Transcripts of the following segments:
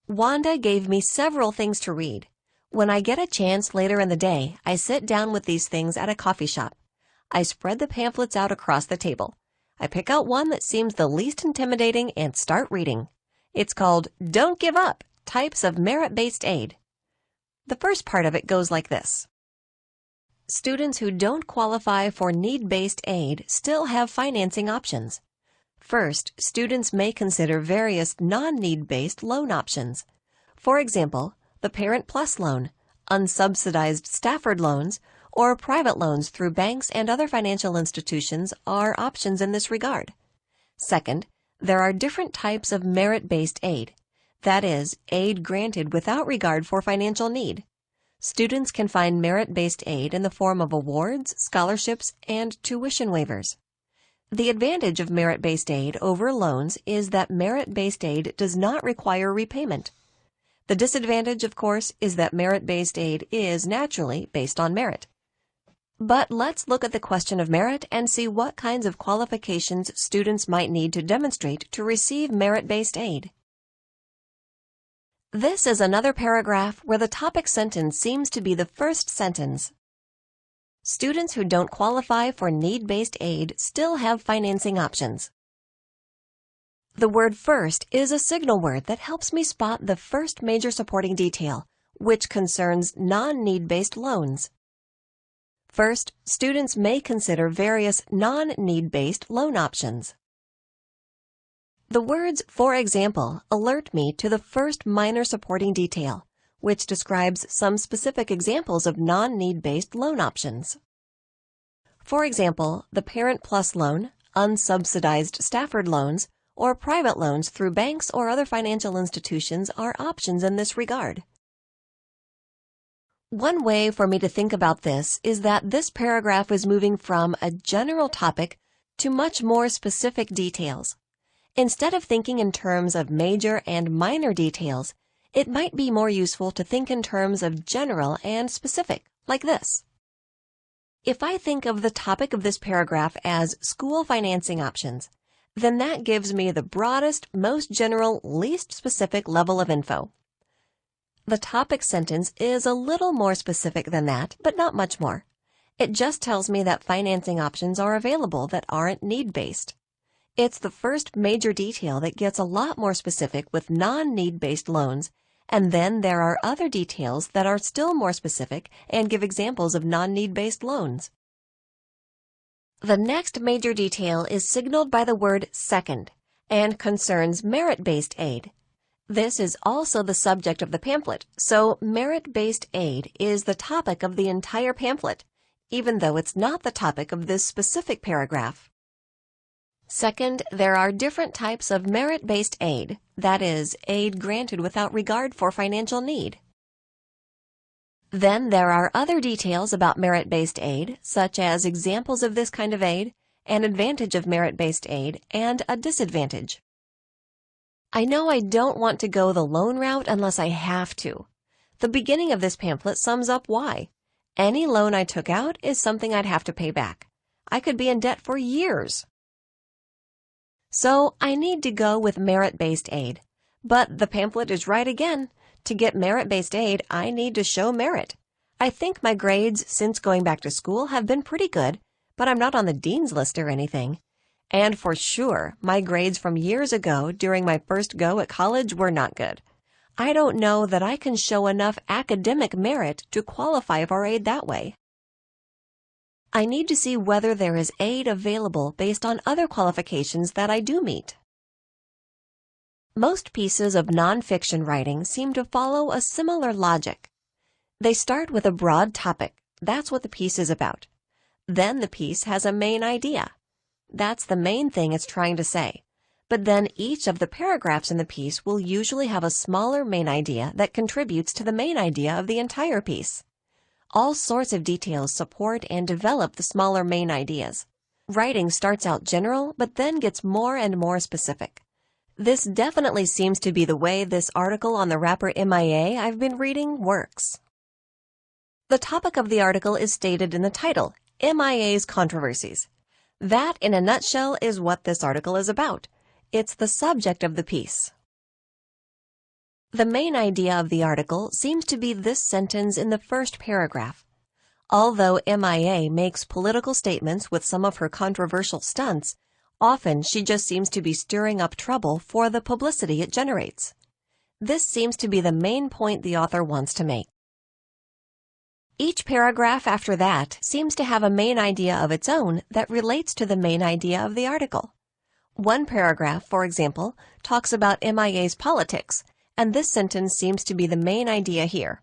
Wanda gave me several things to read. When I get a chance later in the day, I sit down with these things at a coffee shop. I spread the pamphlets out across the table. I pick out one that seems the least intimidating and start reading. It's called Don't Give Up, Types of Merit-Based Aid. The first part of it goes like this. Students who don't qualify for need-based aid still have financing options. First, students may consider various non-need-based loan options. For example, the Parent Plus loan, unsubsidized Stafford loans, or private loans through banks and other financial institutions are options in this regard. Second, there are different types of merit-based aid. That is, aid granted without regard for financial need. Students can find merit-based aid in the form of awards, scholarships, and tuition waivers. The advantage of merit-based aid over loans is that merit-based aid does not require repayment. The disadvantage, of course, is that merit-based aid is naturally based on merit. But let's look at the question of merit and see what kinds of qualifications students might need to demonstrate to receive merit-based aid. This is another paragraph where the topic sentence seems to be the first sentence. Students who don't qualify for need-based aid still have financing options. The word first is a signal word that helps me spot the first major supporting detail, which concerns non-need-based loans. First, students may consider various non-need-based loan options. The words, for example, alert me to the first minor supporting detail, which describes some specific examples of non-need-based loan options. For example, the Parent Plus loan, unsubsidized Stafford loans, or private loans through banks or other financial institutions are options in this regard. One way for me to think about this is that this paragraph is moving from a general topic to much more specific details. Instead of thinking in terms of major and minor details, it might be more useful to think in terms of general and specific, like this. If I think of the topic of this paragraph as school financing options, then that gives me the broadest, most general, least specific level of info. The topic sentence is a little more specific than that, but not much more. It just tells me that financing options are available that aren't need-based. It's the first major detail that gets a lot more specific with non-need-based loans, and then there are other details that are still more specific and give examples of non-need-based loans. The next major detail is signaled by the word second and concerns merit-based aid. This is also the subject of the pamphlet, so merit-based aid is the topic of the entire pamphlet, even though it's not the topic of this specific paragraph. Second, there are different types of merit-based aid, that is, aid granted without regard for financial need. Then there are other details about merit-based aid, such as examples of this kind of aid, an advantage of merit-based aid, and a disadvantage. I know I don't want to go the loan route unless I have to. The beginning of this pamphlet sums up why. Any loan I took out is something I'd have to pay back. I could be in debt for years. So I need to go with merit-based aid. But the pamphlet is right again. To get merit-based aid, I need to show merit. I think my grades since going back to school have been pretty good, but I'm not on the dean's list or anything. And for sure, my grades from years ago during my first go at college were not good. I don't know that I can show enough academic merit to qualify for aid that way. I need to see whether there is aid available based on other qualifications that I do meet. Most pieces of nonfiction writing seem to follow a similar logic. They start with a broad topic. That's what the piece is about. Then the piece has a main idea. That's the main thing it's trying to say. But then each of the paragraphs in the piece will usually have a smaller main idea that contributes to the main idea of the entire piece. All sorts of details support and develop the smaller main ideas. Writing starts out general, but then gets more and more specific. This definitely seems to be the way this article on the rapper MIA I've been reading works. The topic of the article is stated in the title, MIA's Controversies. That, in a nutshell, is what this article is about. It's the subject of the piece. The main idea of the article seems to be this sentence in the first paragraph. Although MIA makes political statements with some of her controversial stunts, often she just seems to be stirring up trouble for the publicity it generates. This seems to be the main point the author wants to make. Each paragraph after that seems to have a main idea of its own that relates to the main idea of the article. One paragraph, for example, talks about MIA's politics, and this sentence seems to be the main idea here.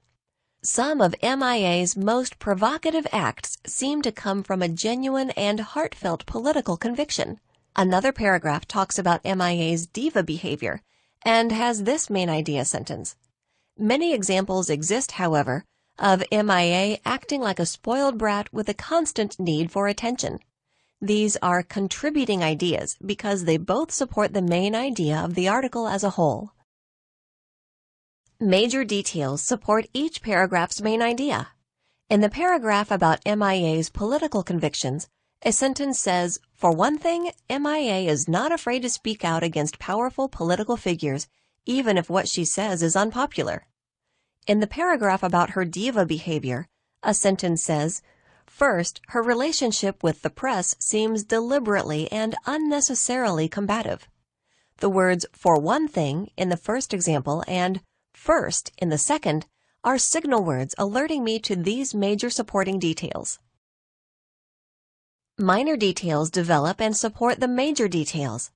Some of MIA's most provocative acts seem to come from a genuine and heartfelt political conviction. Another paragraph talks about MIA's diva behavior and has this main idea sentence. Many examples exist, however, of MIA acting like a spoiled brat with a constant need for attention. These are contributing ideas because they both support the main idea of the article as a whole. Major details support each paragraph's main idea. In the paragraph about MIA's political convictions, a sentence says, "For one thing, MIA is not afraid to speak out against powerful political figures, even if what she says is unpopular." In the paragraph about her diva behavior, a sentence says, "First, her relationship with the press seems deliberately and unnecessarily combative." The words "for one thing" in the first example and "first" in the second are signal words alerting me to these major supporting details. Minor details develop and support the major details.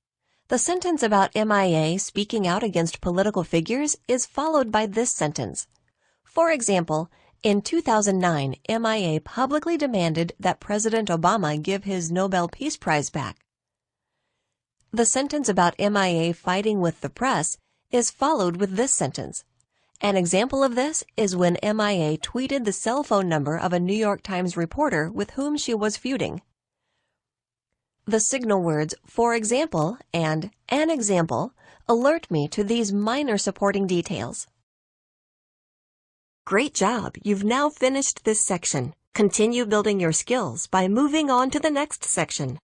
The sentence about MIA speaking out against political figures is followed by this sentence. For example, in 2009, MIA publicly demanded that President Obama give his Nobel Peace Prize back. The sentence about MIA fighting with the press is followed with this sentence. An example of this is when MIA tweeted the cell phone number of a New York Times reporter with whom she was feuding. The signal words "for example" and "an example" alert me to these minor supporting details. Great job! You've now finished this section. Continue building your skills by moving on to the next section.